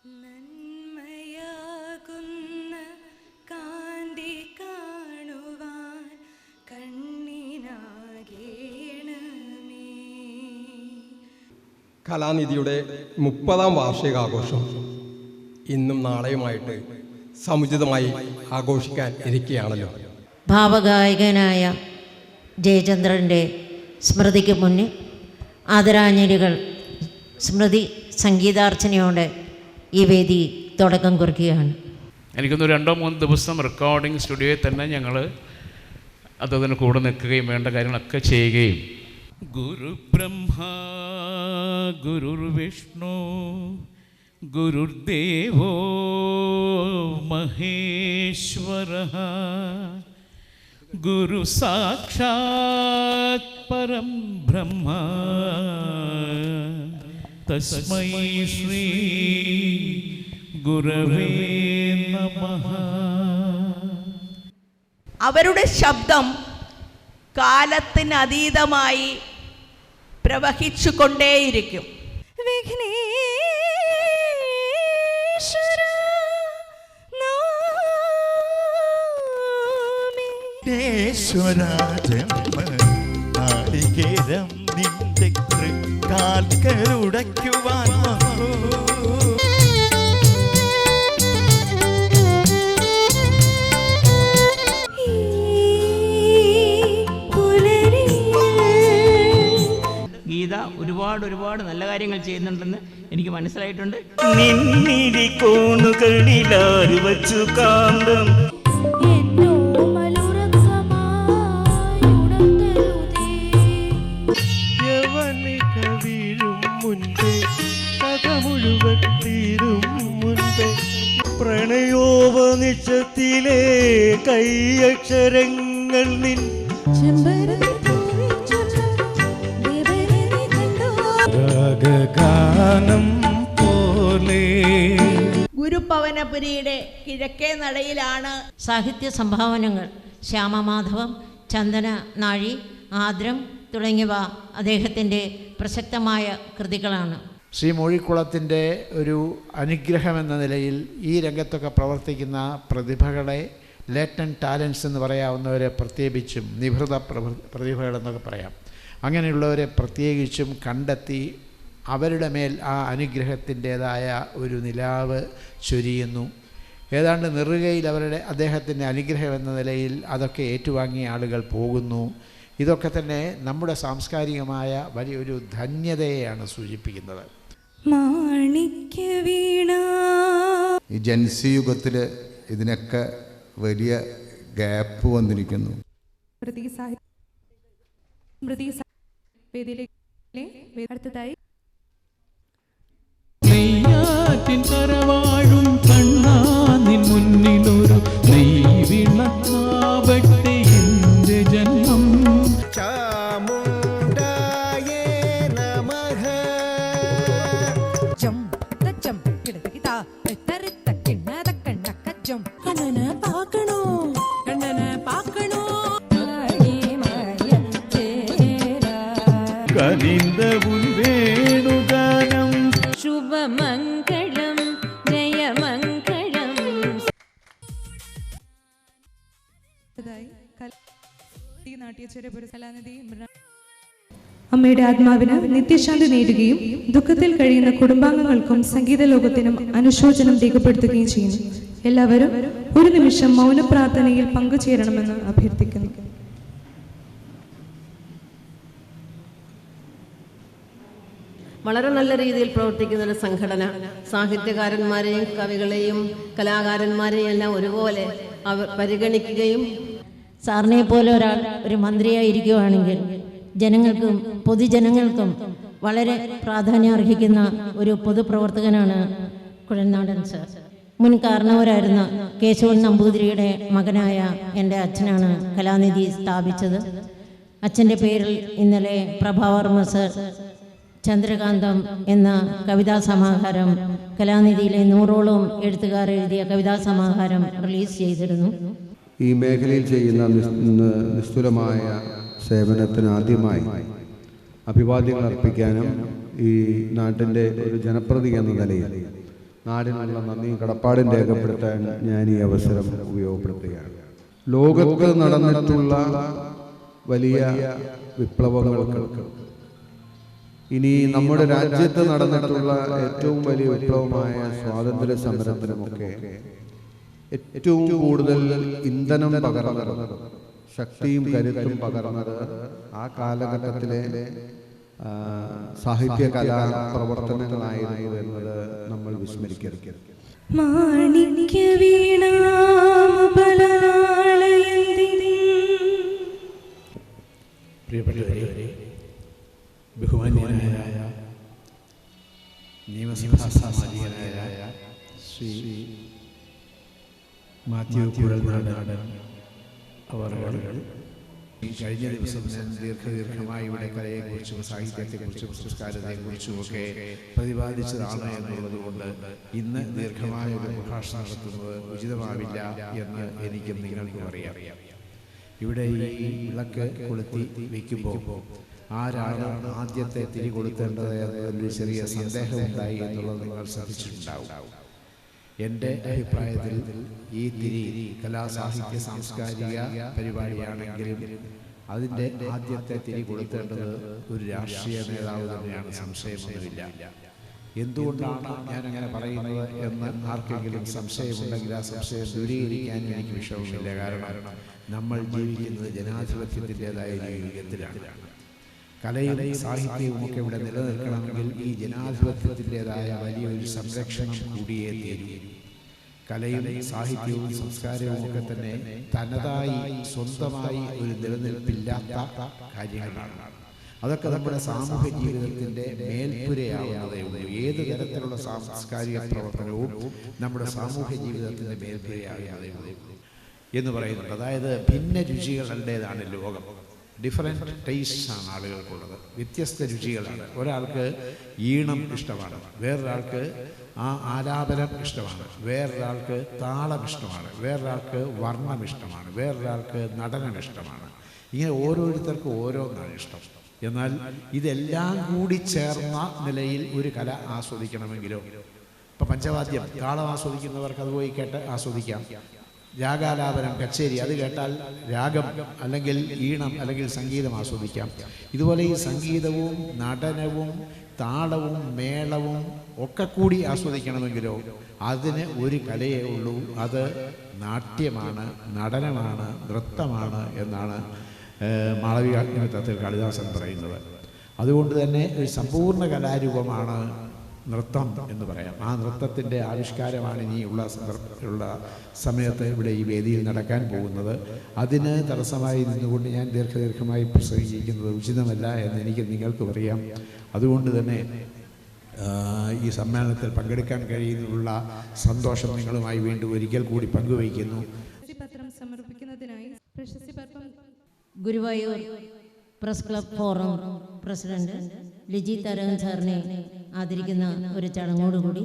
നന്മയാകുന്ന കാന്തി കാണുവാൻ കണ്ണിനാകേണമേ. കലാനിധിയുടെ 30-ാം വാർഷികാഘോഷം ഇന്നും നാളെയുമായിട്ട് സമുചിതമായി ആഘോഷിക്കാൻ ഇരിക്കുകയാണല്ലോ. ഭാവഗായകനായ ജയചന്ദ്രൻ്റെ സ്മൃതിക്ക് മുന്നിൽ ആദരാഞ്ജലികൾ സ്മൃതി സംഗീതാർച്ചനയോടെ ഈ വേദി തുടക്കം കുറിക്കുകയാണ്. എനിക്കൊന്ന് 2-3 ദിവസം റെക്കോർഡിംഗ് സ്റ്റുഡിയോയിൽ തന്നെ ഞങ്ങൾ അതിന് കൂടെ നിൽക്കുകയും വേണ്ട കാര്യങ്ങളൊക്കെ ചെയ്യുകയും. ഗുരു ബ്രഹ്മ ഗുരുർവിഷ്ണു ഗുരുദേവോ മഹേശ്വരഃ ഗുരു സാക്ഷാത് പരം ബ്രഹ്മ തസ്മൈ ശ്രീ ഗുരവേ നമഃ. അവരുടെ ശബ്ദം കാലത്തിനതീതമായി പ്രവഹിച്ചു കൊണ്ടേയിരിക്കും. നാളികേരം നിന്റെ കാൽക്കലുടയ്ക്കുവാൻ ഗീത ഒരുപാട് നല്ല കാര്യങ്ങൾ ചെയ്യുന്നുണ്ടെന്ന് എനിക്ക് മനസ്സിലായിട്ടുണ്ട്. നിന്നിരി കോണുകളിലാരു വച്ചു കാന്തം യവനിക വീഴും മുൻപേ കഥ മുഴുവൻ തീരും മുൻപേ പ്രണയോപനിഷത്തിലെ കൈയക്ഷരങ്ങൾ നിൻ ഗാനം പോലെ. ഗുരുപവനപുരിയുടെ കിഴക്കേ നടയിലാണ് സാഹിത്യ സംഭാവനകൾ ശ്യാമമാധവം, ചന്ദന നാഴി, ആദ്രം തുടങ്ങിയവ അദ്ദേഹത്തിൻ്റെ പ്രസക്തമായ കൃതികളാണ്. ശ്രീ മൂഴിക്കുളത്തിൻ്റെ ഒരു അനുഗ്രഹമെന്ന നിലയിൽ ഈ രംഗത്തൊക്കെ പ്രവർത്തിക്കുന്ന പ്രതിഭകളെ, ലേറ്റൻ ടാലൻസ് എന്ന് പറയാവുന്നവരെ പ്രത്യേകിച്ചും നിഭൃത പ്രതിഭകളെന്നൊക്കെ പറയാം, അങ്ങനെയുള്ളവരെ പ്രത്യേകിച്ചും കണ്ടെത്തി അവരുടെ മേൽ ആ അനുഗ്രഹത്തിൻ്റേതായ ഒരു നിലാവ് ചൊരിയുന്നു. ഏതാണ്ട് നെറുകയിൽ അദ്ദേഹത്തിൻ്റെ അനുഗ്രഹം എന്ന നിലയിൽ അതൊക്കെ ഏറ്റുവാങ്ങിയ ആളുകൾ പോകുന്നു. ഇതൊക്കെ തന്നെ നമ്മുടെ സാംസ്കാരികമായ വലിയൊരു ധന്യതയെയാണ് സൂചിപ്പിക്കുന്നത്. ഈ ജൻസി യുഗത്തിൽ ഇതിനൊക്കെ വലിയ ഗ്യാപ്പ് വന്നിരിക്കുന്നു. അടുത്തതായി നെയ്യാറ്റിൻ കരവാഴും കണ്ണാ നിൻ മുന്നിലൊരു നെയ്വിളക്കാവട്ടെ എൻ്റെ ജന്മം. ചാമുണ്ടായേ നമഃ. കനിന്ദ വേണുഗാനം ശുഭമംഗളം ജയമംഗളം. അമ്മയുടെ ആത്മാവിന് നിത്യശാന്തി നേടുകയും ദുഃഖത്തിൽ കഴിയുന്ന കുടുംബാംഗങ്ങൾക്കും സംഗീത ലോകത്തിനും അനുശോചനം രേഖപ്പെടുത്തുകയും ചെയ്യുന്നു. എല്ലാവരും ഒരു നിമിഷം മൗനപ്രാർത്ഥനയിൽ പങ്കുചേരണമെന്ന് അഭ്യർത്ഥിക്കുന്നു. വളരെ നല്ല രീതിയിൽ പ്രവർത്തിക്കുന്ന ഒരു സംഘടന. സാഹിത്യകാരന്മാരെയും കവികളെയും കലാകാരന്മാരെയും എല്ലാം ഒരുപോലെ അവർ പരിഗണിക്കുകയും. സാറിനെ പോലെ ഒരാൾ ഒരു മന്ത്രിയായിരിക്കുകയാണെങ്കിൽ ജനങ്ങൾക്കും പൊതുജനങ്ങൾക്കും വളരെ പ്രാധാന്യം അർഹിക്കുന്ന ഒരു പൊതുപ്രവർത്തകനാണ് കുഴൽനാടൻ സർ. മുൻ കാരണവരായിരുന്ന കേശവൻ നമ്പൂതിരിയുടെ മകനായ എൻ്റെ അച്ഛനാണ് കലാനിധി സ്ഥാപിച്ചത്. അച്ഛൻ്റെ പേരിൽ ഇന്നലെ പ്രഭാവർമ്മ സർ ചന്ദ്രകാന്തം എന്ന കവിതാ സമാഹാരം, കലാനിധിയിലെ 100ഓളം എഴുത്തുകാർ എഴുതിയ കവിതാ സമാഹാരം റിലീസ് ചെയ്തിരുന്നു. ഈ മേഖലയിൽ ചെയ്യുന്ന നിസ്തുലമായ സേവനത്തിന് ആദ്യമായി അഭിവാദ്യങ്ങൾ അർപ്പിക്കാനും ഈ നാട്ടിൻ്റെ ഒരു ജനപ്രതി എന്ന നിലയിൽ നാടിനുള്ള നന്ദിയും കടപ്പാടും രേഖപ്പെടുത്താൻ ഞാൻ ഈ അവസരം ഉപയോഗപ്പെടുത്തുകയാണ്. ലോകത്ത് നടന്നിട്ടുള്ള വലിയ വിപ്ലവങ്ങൾക്ക് ഇനി നമ്മുടെ രാജ്യത്ത് നടന്നിട്ടുള്ള ഏറ്റവും വലിയ വിപ്ലവമായ സ്വാതന്ത്ര്യ സമരത്തിനുമൊക്കെ ഏറ്റവും കൂടുതൽ ഇന്ധനം പകർന്നത്, ശക്തിയും കരുത്തും പകർന്നത് ആ കാലഘട്ടത്തിലെ സാഹിത്യ കലാ പ്രവർത്തനങ്ങളായിരുന്നു എന്നത് നമ്മൾ വിസ്മരിക്കരുത്. പ്രിയപ്പെട്ടവരെ, ബഹുമാന്യനായ നിയമസഭാ സാമാജികനായ ശ്രീ മാത്യു കുഴൽനാടൻ അവർ കഴിഞ്ഞ ദിവസം ഞാൻ ദീർഘമായി ഇവിടെ കലയെക്കുറിച്ചും സാഹിത്യത്തെക്കുറിച്ചും സംസ്കാരത്തെക്കുറിച്ചുമൊക്കെ പ്രതിപാദിച്ചതാണ് എന്നുള്ളത് കൊണ്ട് ഇന്ന് ദീർഘമായ ഒരു പ്രഭാഷണം നടത്തുന്നത് ഉചിതമാവില്ല എന്ന് എനിക്കും നിങ്ങൾക്കും അറിയാം. ഇവിടെ ഈ വിളക്ക് കൊളുത്തി വയ്ക്കുമ്പോൾ ആരാണ് ആദ്യത്തെ തിരി കൊളുത്തേണ്ടത് എന്നൊരു ചെറിയ സന്ദേഹമുണ്ടായി എന്നുള്ളത് നിങ്ങൾ ശ്രദ്ധിച്ചിട്ടുണ്ടാവും. എൻ്റെ അഭിപ്രായത്തിൽ ഈ തിരി കലാസാഹിത്യ സാംസ്കാരിക പരിപാടിയാണെങ്കിലും അതിൻ്റെ ആദ്യത്തെ തിരി കൊളുത്തേണ്ടത് ഒരു രാഷ്ട്രീയ നേതാവ് തന്നെയാണ്, സംശയമൊന്നുമില്ല. എന്തുകൊണ്ടാണ് ഞാനങ്ങനെ പറയുന്നത് എന്ന് ആർക്കെങ്കിലും സംശയമുണ്ടെങ്കിൽ ആ സംശയം ദൂരീകരിക്കാൻ എനിക്ക് വിഷമമില്ല. കാരണം നമ്മൾ ജീവിക്കുന്നത് ജനാധിപത്യത്തിൻ്റെതായ യുഗത്തിലാണ്. കലയും സാഹിത്യവും ഒക്കെ ഇവിടെ നിലനിൽക്കണമെങ്കിൽ ഈ ജനാധിപത്യത്തിൻ്റെതായ വലിയൊരു സംരക്ഷണം കൂടിയേ തീരൂ. കലയും സാഹിത്യവും സംസ്കാരവും ഒക്കെ തന്നെ തനതായി സ്വന്തമായി ഒരു നിലനിൽപ്പില്ലാത്ത കാര്യങ്ങളാണ്. അതൊക്കെ നമ്മുടെ സാമൂഹ്യ ജീവിതത്തിൻ്റെ മേൽപ്പുരയാവുന്നതേ ഉള്ളൂ. ഏത് തരത്തിലുള്ള സാംസ്കാരിക പ്രവർത്തനവും നമ്മുടെ സാമൂഹ്യ ജീവിതത്തിൻ്റെ മേൽപ്പുരയാവുന്നതേ ഉള്ളൂ എന്ന് പറയുന്നുണ്ട്. അതായത് ഭിന്ന രുചികളുടേതാണ് ലോകം. ഡിഫറെൻറ്റ് ടേസ്റ്റ്സ് ആണ് ആളുകൾക്കുള്ളത്, വ്യത്യസ്ത രുചികളാണ്. ഒരാൾക്ക് ഈണം ഇഷ്ടമാണ്, വേറൊരാൾക്ക് ആ ആലാപനം ഇഷ്ടമാണ്, വേറൊരാൾക്ക് താളം ഇഷ്ടമാണ്, വേറൊരാൾക്ക് വർണ്ണം ഇഷ്ടമാണ്, വേറൊരാൾക്ക് നടനം ഇഷ്ടമാണ്. ഇങ്ങനെ ഓരോരുത്തർക്കും ഓരോന്നാണ് ഇഷ്ടം. എന്നാൽ ഇതെല്ലാം കൂടി ചേർന്ന നിലയിൽ ഒരു കല ആസ്വദിക്കണമെങ്കിലോ, ഇപ്പം പഞ്ചവാദ്യം താളം ആസ്വദിക്കുന്നവർക്ക് അത് പോയി കേട്ട് ആസ്വദിക്കാം. രാഗാലാപനം, കച്ചേരി, അത് കേട്ടാൽ രാഗം അല്ലെങ്കിൽ ഈണം അല്ലെങ്കിൽ സംഗീതം ആസ്വദിക്കാം. ഇതുപോലെ ഈ സംഗീതവും നടനവും താളവും മേളവും ഒക്കെ കൂടി ആസ്വദിക്കണമെങ്കിലോ അതിന് ഒരു കലയേ ഉള്ളൂ. അത് നാട്യമാണ്, നടനമാണ്, നൃത്തമാണ് എന്നാണ് മാളവികാഗ്നിമിത്രത്തിൽ കാളിദാസൻ പറയുന്നത്. അതുകൊണ്ട് തന്നെ ഒരു സമ്പൂർണ്ണ കലാരൂപമാണ് നൃത്തം എന്ന് പറയാം. ആ നൃത്തത്തിൻ്റെ ആവിഷ്കാരമാണ് ഇനിയുള്ള സമയത്ത് ഇവിടെ ഈ വേദിയിൽ നടക്കാൻ പോകുന്നത്. അതിന് തടസ്സമായി നിന്നുകൊണ്ട് ഞാൻ ദീർഘമായി പ്രസംഗിക്കുന്നത് ഉചിതമല്ല എന്ന് എനിക്ക് നിങ്ങൾക്കും അറിയാം. അതുകൊണ്ട് തന്നെ ഈ സമ്മേളനത്തിൽ പങ്കെടുക്കാൻ കഴിയുന്നതിനുള്ള സന്തോഷം നിങ്ങളുമായി വീണ്ടും ഒരിക്കൽ കൂടി പങ്കുവയ്ക്കുന്നു. പത്രം സമർപ്പിക്കുന്നതിനായി Guruvayur press club forum president Liji Tharakan സാറിനെ ആദരിക്കുന്ന ഒരു ചടങ്ങോടുകൂടി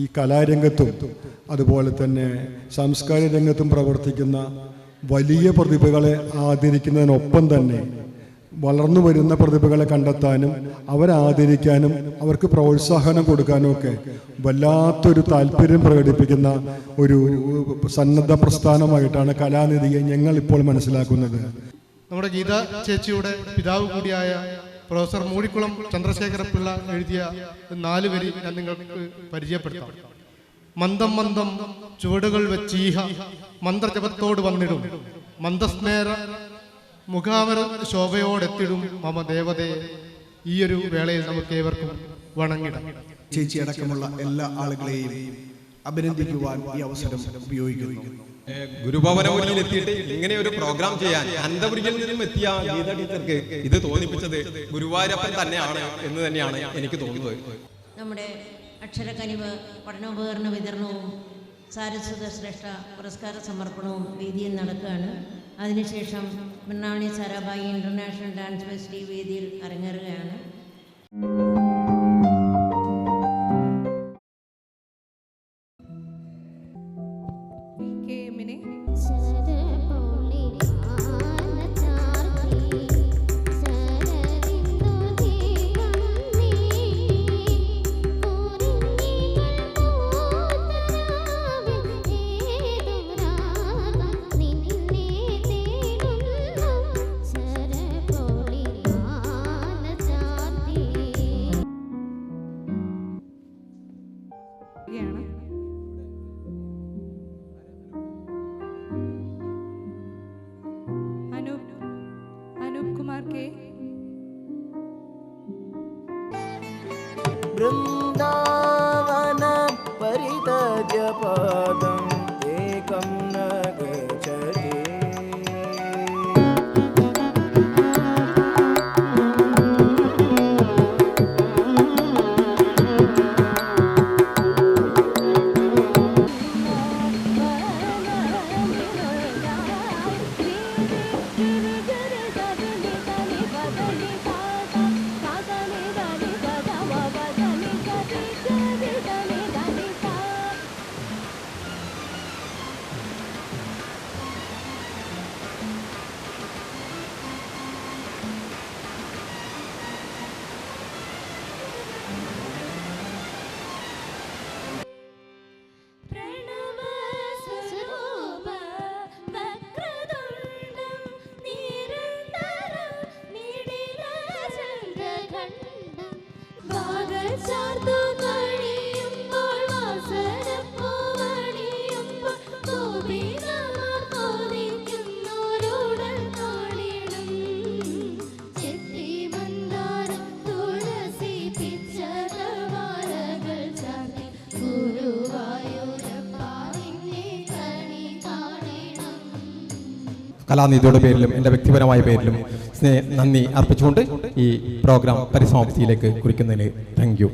ഈ കലാരംഗത്തും അതുപോലെ തന്നെ സാംസ്കാരിക രംഗത്തും പ്രവർത്തിക്കുന്ന വലിയ പ്രതിഭകളെ ആദരിക്കുന്നതിനൊപ്പം തന്നെ വളർന്നു വരുന്ന പ്രതിഭകളെ കണ്ടെത്താനും അവരെ ആദരിക്കാനും അവർക്ക് പ്രോത്സാഹനം കൊടുക്കാനും ഒക്കെ വല്ലാത്തൊരു താല്പര്യം പ്രകടിപ്പിക്കുന്ന ഒരു സന്നദ്ധ പ്രസ്ഥാനമായിട്ടാണ് കലാനിധിയെ ഞങ്ങൾ ഇപ്പോൾ മനസ്സിലാക്കുന്നത്. നമ്മുടെ ഗീത ചേച്ചിയുടെ പിതാവ് കൂടിയായ പ്രൊഫസർ മൂഴിക്കുളം ചന്ദ്രശേഖരപിള്ള എഴുതിയ 4 വരി ഞാൻ നിങ്ങൾക്ക് പരിചയപ്പെടുത്താം. മന്ദം മന്ദം ചുവടുകൾ വെച്ചീഹ മന്ത്രജപത്തോട് വന്നിടും, മന്ദസ്മേര മുഖാവര ശോഭയോടെത്തിടും മമ ദേവതയെ. ഈ ഒരു വേളയിൽ നമുക്ക് ഏവർക്കും വണങ്ങിടാം. ചേച്ചി അടക്കമുള്ള എല്ലാ ആളുകളെയും അഭിനന്ദിക്കുവാൻ ഈ അവസരം ഉപയോഗിക്കുന്നു. ഗുരുഭവനപുരിയിൽ എത്തിയിട്ട് ഇങ്ങനെ ഒരു പ്രോഗ്രാം ചെയ്യാൻ അനന്തപുരിയിൽ നിന്നും എത്തിയ ഗീത ടീച്ചർക്ക് ഇത് തോന്നിപ്പിച്ചത് ഗുരുവായൂരപ്പൻ തന്നെയാണ് എന്ന് തന്നെയാണ് എനിക്ക് തോന്നുന്നത്. നമ്മുടെ അക്ഷരക്കനിവ് പഠനോപകരണ വിതരണവും സാരസ്വത ശ്രേഷ്ഠ പുരസ്കാര സമർപ്പണവും വേദിയിൽ നടക്കുകയാണ്. അതിനുശേഷം മൃണാളി സാരാഭായി ഇന്റർനാഷണൽ ഡാൻസ് ഫെസ്റ്റിവൽ വേദിയിൽ അരങ്ങേറുകയാണ്. ശരപൊളി മാനചാർത്തി ശരദിന വൃന്ദാവന പരിതജ പാദം ഏകം ന ഗച്ഛതി. കലാനിധിയുടെ പേരിലും എൻ്റെ വ്യക്തിപരമായ പേരിലും നന്ദി അർപ്പിച്ചുകൊണ്ട് ഈ പ്രോഗ്രാം പരിസമാപ്തിയിലേക്ക് കുറിക്കുന്നതിന് താങ്ക് യു.